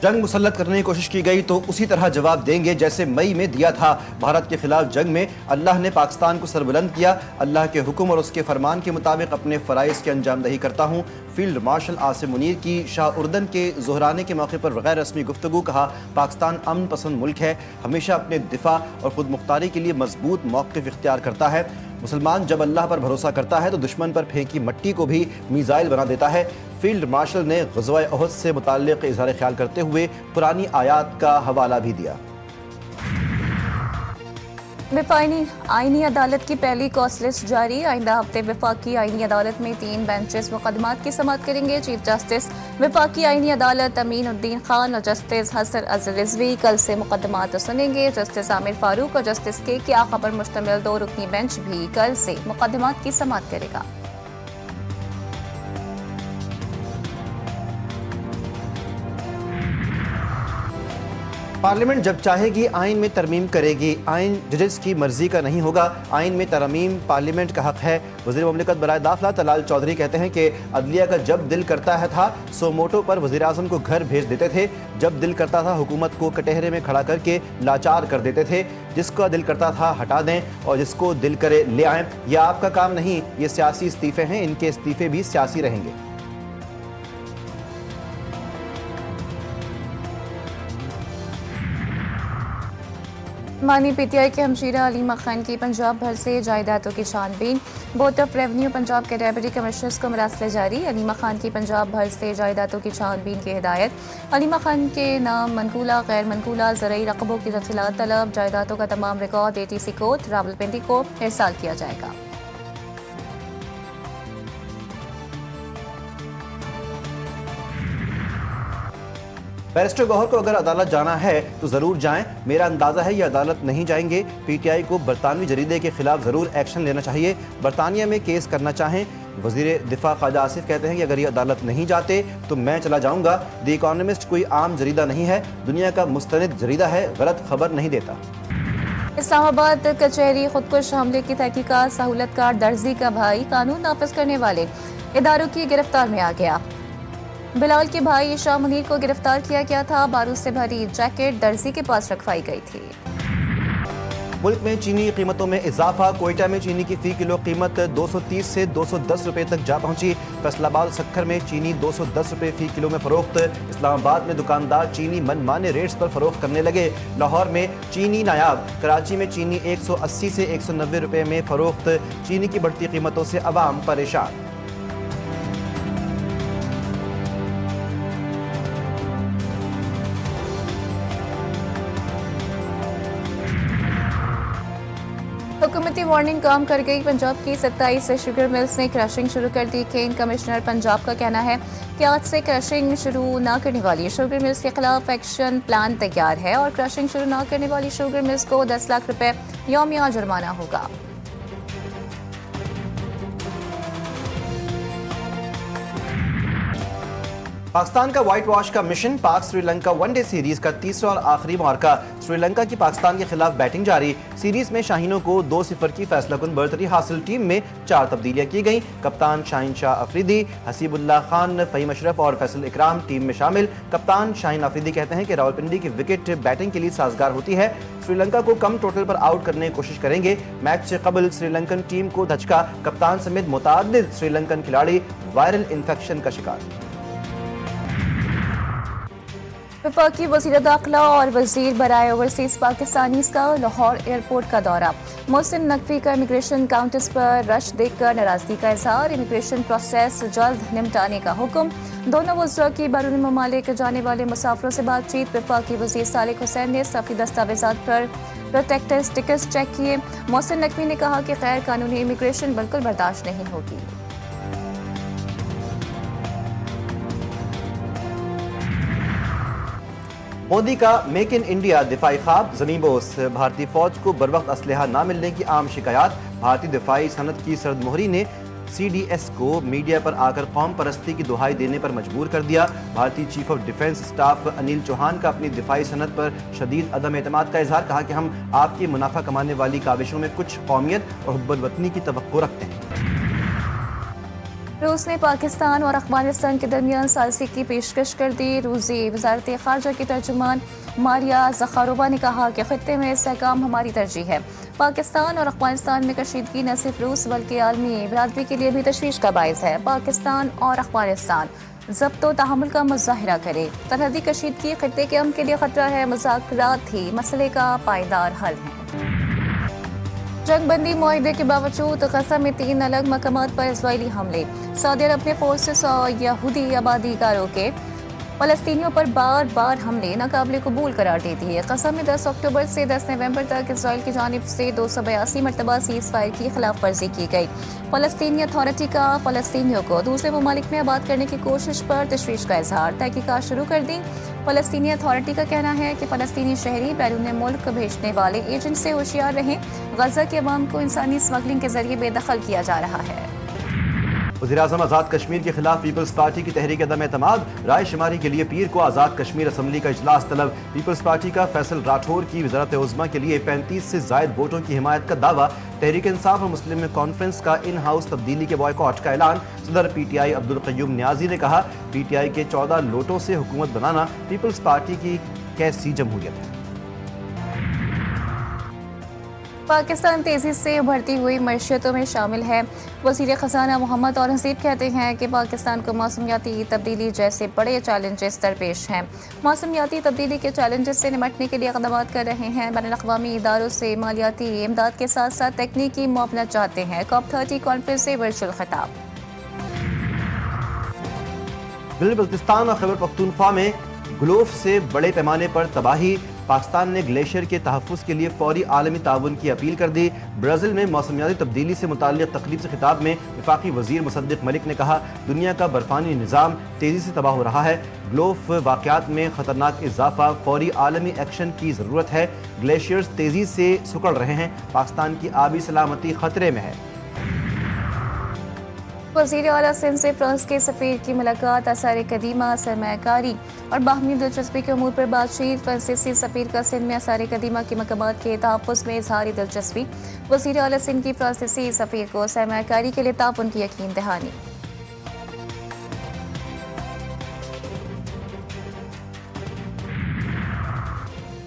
جنگ مسلط کرنے کی کوشش کی گئی تو اسی طرح جواب دیں گے جیسے مئی میں دیا تھا۔ بھارت کے خلاف جنگ میں اللہ نے پاکستان کو سربلند کیا۔ اللہ کے حکم اور اس کے فرمان کے مطابق اپنے فرائض کی انجام دہی کرتا ہوں۔ فیلڈ مارشل عاصم منیر کی شاہ اردن کے ظہرانے کے موقع پر غیر رسمی گفتگو۔ کہا پاکستان امن پسند ملک ہے، ہمیشہ اپنے دفاع اور خود مختاری کے لیے مضبوط موقف اختیار کرتا ہے۔ مسلمان جب اللہ پر بھروسہ کرتا ہے تو دشمن پر پھینکی مٹی کو بھی میزائل بنا دیتا ہے۔ فیلڈ مارشل نے غزوہ احد سے متعلق اظہار خیال کرتے ہوئے پرانی آیات کا حوالہ بھی دیا۔ وفاقی آئینی عدالت کی پہلی کاسٹ لسٹ جاری۔ آئندہ ہفتے وفاقی آئینی عدالت میں 3 بینچز مقدمات کی سماعت کریں گے۔ چیف جسٹس وفاقی آئینی عدالت امین الدین خان اور جسٹس حسن اظہر رضوی کل سے مقدمات سنیں گے۔ جسٹس عامر فاروق اور جسٹس کے آقا پر مشتمل 2 رکنی بینچ بھی کل سے مقدمات کی سماعت کرے گا۔ پارلیمنٹ جب چاہے گی آئین میں ترمیم کرے گی۔ آئین ججز کی مرضی کا نہیں ہوگا، آئین میں ترمیم پارلیمنٹ کا حق ہے۔ وزیر مملکت برائے داخلہ طلال چودھری کہتے ہیں کہ عدلیہ کا جب دل کرتا ہے تھا سو موٹو پر وزیر اعظم کو گھر بھیج دیتے تھے، جب دل کرتا تھا حکومت کو کٹہرے میں کھڑا کر کے لاچار کر دیتے تھے۔ جس کا دل کرتا تھا ہٹا دیں اور جس کو دل کرے لے آئیں۔ یہ آپ کا کام نہیں، یہ سیاسی استعفے ہیں، ان کے استعفے بھی سیاسی رہیں گے۔ مانی پی ٹی آئی کے ہمشیرہ علیمہ خان کی پنجاب بھر سے جائیدادوں کی چھان بین۔ بورڈ آف ریونیو پنجاب کے ڈیپٹی کمشنرز کو مراسلے جاری۔ علیمہ خان کی پنجاب بھر سے جائیدادوں کی چھان بین کی ہدایت۔ علیمہ خان کے نام منقولہ غیر منقولہ زرعی رقبوں کی تفصیلات طلب۔ جائیدادوں کا تمام ریکارڈ ATC کورٹ راولپنڈی کو ارسال کیا جائے گا۔ بیرسٹر گوہر کو اگر عدالت جانا ہے تو ضرور جائیں، میرا اندازہ ہے یہ عدالت نہیں جائیں گے۔ PTI کو برطانوی جریدے کے خلاف ضرور ایکشن لینا چاہیے، برطانیہ میں کیس کرنا چاہیں۔ وزیر دفاع خواجہ آصف کہتے ہیں کہ اگر یہ عدالت نہیں جاتے تو میں چلا جاؤں گا۔ دی اکانومسٹ کوئی عام جریدہ نہیں ہے، دنیا کا مستند جریدہ ہے، غلط خبر نہیں دیتا۔ اسلام آباد کچہری خودکش حملے کی تحقیقات۔ سہولت کار درزی کا بھائی قانون نافذ کرنے والے اداروں کی گرفتار میں آ گیا۔ بلال کے بھائی شاہ منیر کو گرفتار کیا گیا تھا۔ بارود سے بھری جیکٹ درزی کے پاس رکھوائی گئی تھی۔ ملک میں چینی قیمتوں میں اضافہ۔ کوئٹہ میں چینی کی فی کلو قیمت 230 سے 210 روپے تک جا پہنچی۔ فیصل آباد سکھر میں چینی 210 روپے فی کلو میں فروخت۔ اسلام آباد میں دکاندار چینی من مانے ریٹس پر فروخت کرنے لگے۔ لاہور میں چینی نایاب۔ کراچی میں چینی 180 سے 190 روپے میں فروخت۔ چینی کی بڑھتی قیمتوں سے عوام پریشان۔ حکومتی وارننگ کام کر گئی۔ پنجاب کی 27 شوگر ملز نے کرشنگ شروع کر دی۔ کین کمشنر پنجاب کا کہنا ہے کہ آج سے کرشنگ شروع نہ کرنے والی شوگر ملز کے خلاف ایکشن پلان تیار ہے اور کرشنگ شروع نہ کرنے والی شوگر ملز کو 10 لاکھ روپے یومیہ جرمانہ ہوگا۔ پاکستان کا وائٹ واش کا مشن۔ پاک Sri Lanka one day series کا تیسرا اور آخری معرکہ۔ سری لنکا کی پاکستان کے خلاف بیٹنگ جاری۔ سیریز میں شاہینوں کو 2-0 کی فیصلہ کن برتری حاصل۔ ٹیم میں 4 تبدیلیاں کی گئیں۔ کپتان شاہین شاہ افریدی، حسیب اللہ خان، فہیم اشرف اور فیصل اکرام ٹیم میں شامل۔ کپتان شاہین افریدی کہتے ہیں کہ راولپنڈی کی وکٹ بیٹنگ کے لیے سازگار ہوتی ہے، سری لنکا کو کم ٹوٹل پر آؤٹ کرنے کی کوشش کریں گے۔ میچ سے قبل سری لنکن ٹیم کو دھچکا۔ کپتان سمیت متعدد سری لنکن کھلاڑی وائرل انفیکشن کا شکار۔ وفاقی وزیر داخلہ اور وزیر برائے اوورسیز پاکستانیز کا لاہور ایئرپورٹ کا دورہ۔ محسن نقوی کا امیگریشن کاؤنٹرز پر رش دیکھ کر ناراضگی کا اظہار۔ امیگریشن پروسیس جلد نمٹانے کا حکم۔ دونوں وزراء کی بیرون ممالک جانے والے مسافروں سے بات چیت۔ وفاقی وزیر صالح حسین نے سفری دستاویزات پر پروٹیکٹر سٹیکرز چیک کیے۔ محسن نقوی نے کہا کہ غیر قانونی امیگریشن بالکل برداشت نہیں ہوگی۔ مودی کا میک ان انڈیا دفاعی خواب زمین بوس۔ بھارتی فوج کو بروقت اسلحہ نہ ملنے کی عام شکایات۔ بھارتی دفاعی صنعت کی سرد مہری نے CDS کو میڈیا پر آ کر قوم پرستی کی دہائی دینے پر مجبور کر دیا۔ بھارتی chief of defence staff Anil Chauhan کا اپنی دفاعی صنعت پر شدید عدم اعتماد کا اظہار۔ کہا کہ ہم آپ کی منافع کمانے والی کاوشوں میں کچھ قومیت اور حب الوطنی کی توقع رکھتے ہیں۔ روس نے پاکستان اور افغانستان کے درمیان ثالثی کی پیشکش کر دی۔ روسی وزارت خارجہ کی ترجمان ماریا زخارووا نے کہا کہ خطے میں استحکام ہماری ترجیح ہے۔ پاکستان اور افغانستان میں کشیدگی نہ صرف روس بلکہ عالمی برادری کے لیے بھی تشویش کا باعث ہے۔ پاکستان اور افغانستان ضبط و تحمل کا مظاہرہ کرے۔ سرحدی کشیدگی خطے کے امن کے لیے خطرہ ہے۔ مذاکرات ہی مسئلے کا پائیدار حل ہے۔ جنگ بندی معاہدے کے باوجود غزہ میں 3 الگ مقامات پر اسرائیلی حملے۔ سعودی عرب نے فورسز اور یہودی آبادی کاروں کے فلسطینیوں پر بار بار حملے ناقابل قبول قرار دے دیے۔ غزہ میں 10 اکتوبر سے 10 نومبر تک اسرائیل کی جانب سے 282 مرتبہ سیز فائر کی خلاف ورزی کی گئی۔ فلسطینی اتھارٹی کا فلسطینیوں کو دوسرے ممالک میں آباد کرنے کی کوشش پر تشویش کا اظہار۔ تحقیقات شروع کر دی۔ فلسطینی اتھارٹی کا کہنا ہے کہ فلسطینی شہری بیرون ملک بھیجنے والے ایجنٹ سے ہوشیار رہیں۔ غزہ کے عوام کو انسانی اسمگلنگ کے ذریعے بے دخل کیا جا رہا ہے۔ وزیراعظم آزاد کشمیر کے خلاف پیپلز پارٹی کی تحریک عدم اعتماد۔ رائے شماری کے لیے پیر کو آزاد کشمیر اسمبلی کا اجلاس طلب۔ پیپلز پارٹی کا فیصل راٹھور کی وزارت عظمیٰ کے لیے 35 سے زائد ووٹوں کی حمایت کا دعویٰ۔ تحریک انصاف اور مسلم کانفرنس کا ان ہاؤس تبدیلی کے بائیکاٹ کا اعلان۔ صدر پی ٹی آئی عبدالقیوم نیازی نے کہا، پی ٹی آئی کے 14 لوٹوں سے حکومت بنانا پیپلز پارٹی کی کیسی جمہوریت ہے؟ پاکستان تیزی سے ابھرتی ہوئی معیشتوں میں شامل ہے۔ وزیر خزانہ محمد اورنگزیب کہتے ہیں کہ پاکستان کو موسمیاتی تبدیلی جیسے بڑے چیلنجز درپیش ہیں۔ موسمیاتی تبدیلی کے چیلنجز سے نمٹنے کے لیے اقدامات کر رہے ہیں۔ بین الاقوامی اداروں سے مالیاتی امداد کے ساتھ ساتھ تکنیکی معاونت چاہتے ہیں۔ COP 30 کانفرنس سے ورچوئل خطاب۔ بلوچستان اور خیبر پختونخوا میں گلوف سے بڑے پیمانے پر تباہی۔ پاکستان نے گلیشیئر کے تحفظ کے لیے فوری عالمی تعاون کی اپیل کر دی۔ برازیل میں موسمیاتی تبدیلی سے متعلق تقریب سے خطاب میں وفاقی وزیر مصدق ملک نے کہا، دنیا کا برفانی نظام تیزی سے تباہ ہو رہا ہے۔ گلوف واقعات میں خطرناک اضافہ، فوری عالمی ایکشن کی ضرورت ہے۔ گلیشیئرز تیزی سے سکڑ رہے ہیں۔ پاکستان کی آبی سلامتی خطرے میں ہے۔ وزیر اعلیٰ سندھ سے فرانس کے سفیر کی ملاقات۔ آثار قدیمہ، سرمایہ کاری اور باہمی دلچسپی کے امور پر بات چیت۔ فرانسیسی سفیر کا سندھ میں آثار قدیمہ کے مقامات کے تحفظ میں اظہار دلچسپی۔ وزیر اعلیٰ سندھ کی فرانسیسی سفیر کو سرمایہ کاری کے لیے تعاون کی یقین دہانی۔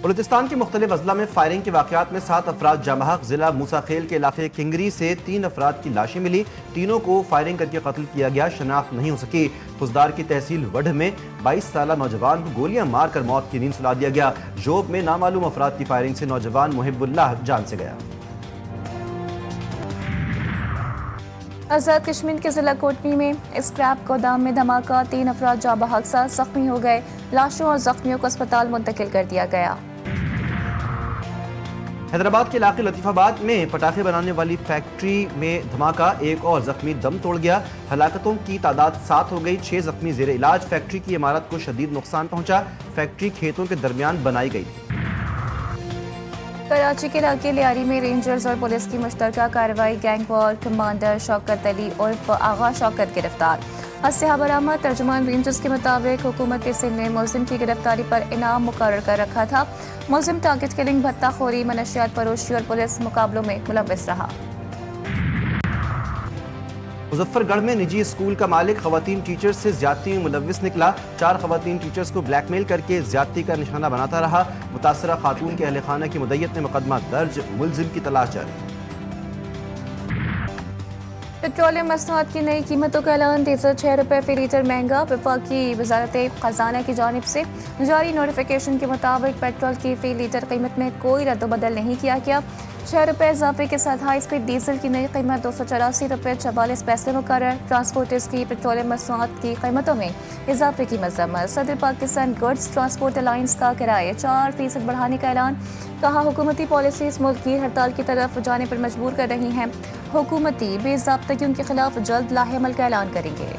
بلوچستان کے مختلف اضلاع میں فائرنگ کے واقعات میں 7 افراد جاں بحق۔ ضلع موسیٰ خیل کے علاقے کنگری سے 3 افراد کی لاشیں ملی۔ تینوں کو فائرنگ کر کے قتل کیا گیا، شناخت نہیں ہو سکی۔ خزدار کی تحصیل وڈھ میں 22 سالہ نوجوان کو گولیاں مار کر موت کی نیند سلا دیا گیا۔ جوب میں نامعلوم افراد کی فائرنگ سے نوجوان محب اللہ جان سے گیا۔ آزاد کشمیر کے ضلع کوٹنی میں اسکریپ گودام میں دھماکہ، 3 افراد جاں بحق، 7 زخمی ہو گئے۔ لاشوں اور زخمیوں کو اسپتال منتقل کر دیا گیا۔ حیدرآباد کے علاقے لطیف آباد میں پٹاخے بنانے والی فیکٹری میں دھماکہ، 1 اور زخمی دم توڑ گیا۔ ہلاکتوں کی تعداد 7 ہو گئی، 6 زخمی زیر علاج۔ فیکٹری کی عمارت کو شدید نقصان پہنچا۔ فیکٹری کھیتوں کے درمیان بنائی گئی تھی۔ کراچی کے علاقے لیاری میں رینجرز اور پولیس کی مشترکہ کارروائی۔ Gang war commander Shaukat Ali عرف آغا شوکت گرفتار۔ اسلحہ برآمد۔ ترجمان رینجرز کے مطابق حکومت سندھ نے ملزم کی گرفتاری پر انعام مقرر کر رکھا تھا۔ ملزم ٹارگٹ کلنگ، بھتہ خوری، منشیات فروشی اور پولیس مقابلوں میں ملوث رہا۔ مظفر گڑھ میں نجی اسکول کا مالک خواتین ٹیچرز سے زیادتی میں ملوث نکلا۔ 4 خواتین ٹیچرز کو بلیک میل کر کے زیادتی کا نشانہ بناتا رہا۔ متاثرہ خاتون کے اہل خانہ کی مدعیت نے مقدمہ درج، ملزم کی تلاش جاری۔ پیٹرولیم مصنوعات کی نئی قیمتوں کا اعلان۔ ڈیزل 6 روپے فی لیٹر مہنگا۔ وفاقی وزارت خزانہ کی جانب سے جاری نوٹیفیکیشن کے مطابق پیٹرول کی فی لیٹر قیمت میں کوئی رد و بدل نہیں کیا گیا۔ 6 روپے اضافے کے ساتھ ہائی اسپیڈ ڈیزل کی نئی قیمت 284 روپے 44 پیسے مقرر۔ ٹرانسپورٹرز کی پیٹرولیم مصنوعات کی قیمتوں میں اضافے کی مذمت۔ صدر پاکستان گڈز ٹرانسپورٹ الائنس کا کرایہ 4% بڑھانے کا اعلان۔ کہا، حکومتی پالیسیز ملک گیر ہڑتال کی طرف جانے پر مجبور کر رہی ہیں۔ حکومتی بے ضابطگیوں کے خلاف جلد لاہے عمل کا اعلان کریں گے۔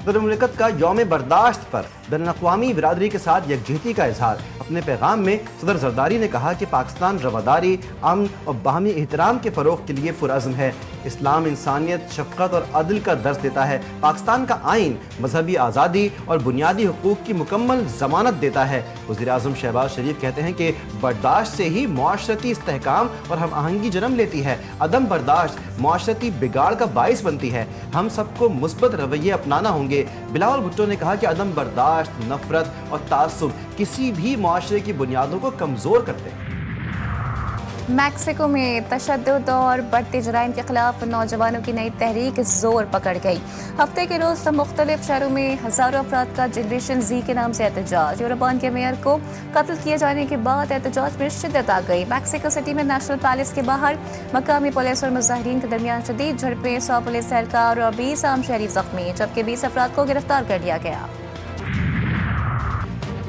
صدر مملکت کا یوم برداشت پر بین الاقوامی برادری کے ساتھ یکجہتی کا اظہار۔ اپنے اپنے پیغام میں صدر زرداری نے کہا کہ پاکستان رواداری، امن اور باہمی احترام کے فروغ کے لیے پرعزم ہے۔ اسلام انسانیت، شفقت اور عدل کا درس دیتا ہے۔ پاکستان کا آئین مذہبی آزادی اور بنیادی حقوق کی مکمل ضمانت دیتا ہے۔ وزیر اعظم شہباز شریف کہتے ہیں کہ برداشت سے ہی معاشرتی استحکام اور ہم آہنگی جنم لیتی ہے۔ عدم برداشت معاشرتی بگاڑ کا باعث بنتی ہے۔ ہم سب کو مثبت رویے اپنانا ہوں گے۔ بلاول بھٹو نے کہا کہ عدم برداشت، نفرت اور تعصب کسی بھی معاشرے کی بنیادوں کو کمزور کرتے ہیں۔ میکسیکو میں تشدد اور بڑھتے جرائم کے خلاف نوجوانوں کی نئی تحریک زور پکڑ گئی۔ ہفتے کے روز مختلف شہروں میں ہزاروں افراد کا جنریشن زی کے نام سے احتجاج۔ یوروپان کے میئر کو قتل کیے جانے کے بعد احتجاج میں شدت آ گئی۔ میکسیکو سٹی میں نیشنل پیلس کے باہر مقامی پولیس اور مظاہرین کے درمیان شدید جھڑپیں، 100 پولیس اہلکار اور 20 عام شہری زخمی، جبکہ 20 افراد کو گرفتار کر لیا گیا۔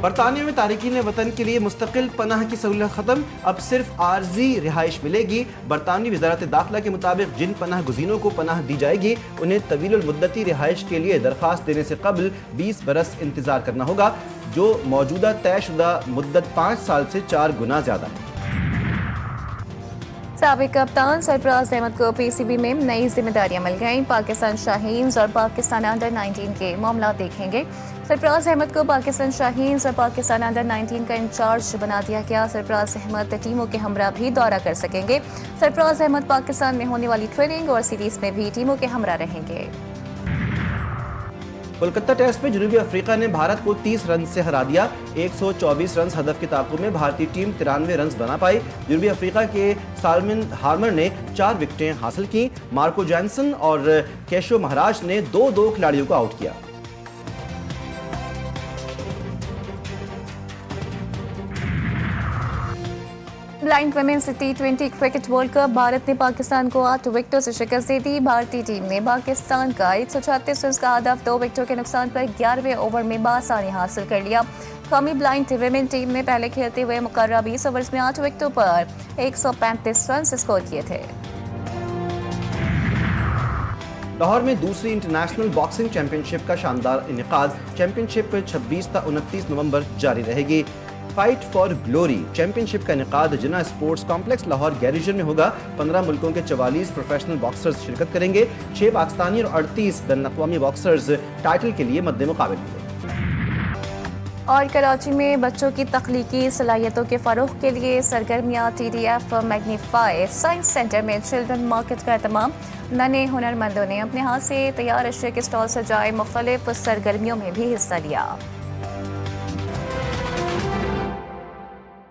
برطانیہ میں تارکین وطن کے لیے مستقل پناہ کی سہولت ختم، اب صرف عارضی رہائش ملے گی۔ برطانوی وزارت داخلہ کے مطابق جن پناہ گزینوں کو پناہ دی جائے گی انہیں طویل المدتی رہائش کے لیے درخواست دینے سے قبل 20 برس انتظار کرنا ہوگا، جو موجودہ طے شدہ مدت 5 سال سے 4 گنا زیادہ ہے۔ سابق کپتان سرفراز احمد کو پی سی بی میں نئی ذمہ داریاں مل گئیں۔ پاکستان شاہینز اور پاکستان انڈر 19 کے معاملات دیکھیں گے۔ سرفراز احمد کو پاکستان شاہینز اور پاکستان انڈر 19 کا انچارج بنا دیا گیا۔ سرفراز احمد ٹیموں کے ہمراہ بھی دورہ کر سکیں گے۔ سرفراز احمد پاکستان میں ہونے والی ٹریننگ اور سیریز میں بھی ٹیموں کے ہمراہ رہیں گے۔ کولکتہ ٹیسٹ میں جنوبی افریقہ نے بھارت کو 30 رن سے ہرا دیا۔ 124 رنز ہدف کے تعاقب میں بھارتی ٹیم 93 رنز بنا پائی۔ جنوبی افریقہ کے سالمن ہارمر نے 4 وکٹیں حاصل کیں۔ مارکو جانسن اور کیشو مہاراج نے 2 کھلاڑیوں کو آؤٹ کیا۔ Blind women's T20 cricket world cup, Bharat نے پاکستان کو 8 وکٹوں سے شکست دے دی۔ بھارتی ٹیم نے پاکستان کا 136 رنز کا ہدف 2 وکٹوں کے نقصان پر 11ویں اوور میں بآسانی حاصل کر لیا۔ قومی بلائنڈ ویمن ٹیم نے پہلے کھیلتے ہوئے مقررہ 20 اوورز میں 8 وکٹوں پر 135 رنز اسکور کیے تھے۔ لاہور میں دوسری انٹرنیشنل باکسنگ چیمپئن شپ کا شاندار انعقاد۔ چیمپئن شپ 26 تا 29 نومبر جاری رہے گی۔ فائٹ فار گلوری چیمپئن شپ کا انعقاد جناح اسپورٹس کمپلیکس لاہور گیریجن میں ہوگا۔ 15 ملکوں کے 44 پروفیشنل باکسرز شرکت کریں گے۔ 6 پاکستانی اور 38 بین الاقوامی باکسرز ٹائٹل کے لیے مد مقابل ہوں گے۔ اور کراچی میں بچوں کی تخلیقی صلاحیتوں کے فروغ کے لیے سرگرمیاں، TDF میگنیفائی سائنس سینٹر میں چلڈرن مارکیٹ کا اہتمام۔ ننے ہنر مندوں نے اپنے ہاتھ سے تیار اشیاء کے سٹال سجائے، مختلف سرگرمیوں میں بھی حصہ لیا۔